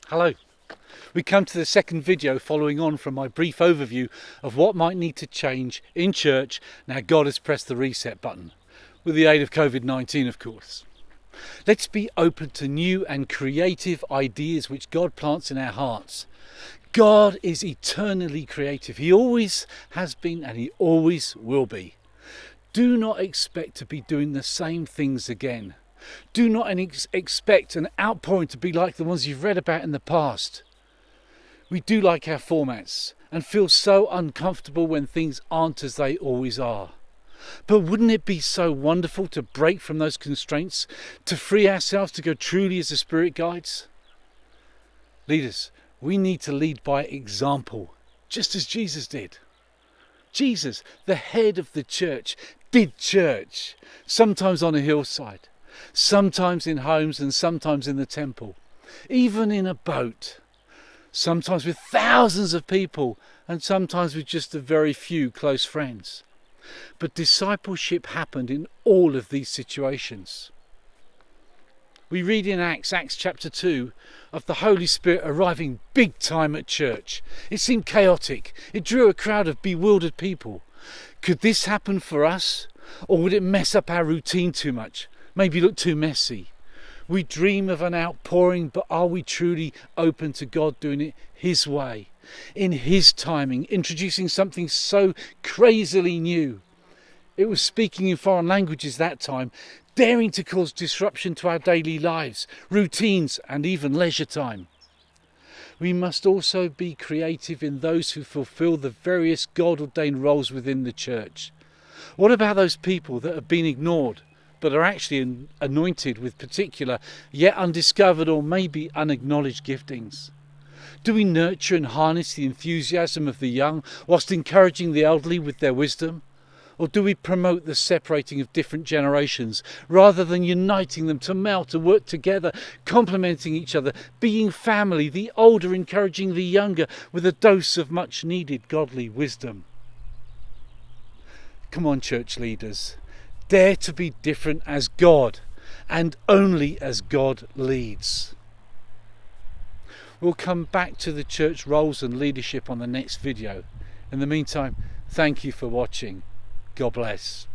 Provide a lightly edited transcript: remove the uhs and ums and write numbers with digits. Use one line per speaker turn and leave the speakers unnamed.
Hello. We come to the second video following on from my brief overview of what might need to change in church now God has pressed the reset button, with the aid of COVID-19 of course. Let's be open to new and creative ideas which God plants in our hearts. God is eternally creative. He always has been and He always will be. Do not expect to be doing the same things again. Do not expect an outpouring to be like the ones you've read about in the past. We do like our formats and feel so uncomfortable when things aren't as they always are. But wouldn't it be so wonderful to break from those constraints, to free ourselves to go truly as the Spirit guides? Leaders, we need to lead by example, just as Jesus did. Jesus, the head of the church, did church, sometimes on a hillside, sometimes in homes and sometimes in the temple, even in a boat, sometimes with thousands of people and sometimes with just a very few close friends. But discipleship happened in all of these situations. We read in Acts chapter 2 of the Holy Spirit arriving big time at church. It seemed chaotic. It drew a crowd of bewildered people. Could this happen for us? Or would it mess up our routine too much? Maybe look too messy? We dream of an outpouring, but are we truly open to God doing it His way, in His timing, introducing something so crazily new? It was speaking in foreign languages that time, daring to cause disruption to our daily lives, routines, and even leisure time. We must also be creative in those who fulfill the various God-ordained roles within the church. What about those people that have been ignored, but are actually anointed with particular, yet undiscovered or maybe unacknowledged giftings? Do we nurture and harness the enthusiasm of the young whilst encouraging the elderly with their wisdom? Or do we promote the separating of different generations rather than uniting them to melt and work together, complementing each other, being family, the older encouraging the younger with a dose of much needed godly wisdom? Come on, church leaders, dare to be different as God and only as God leads. We'll come back to the church roles and leadership on the next video. In the meantime, thank you for watching. God bless.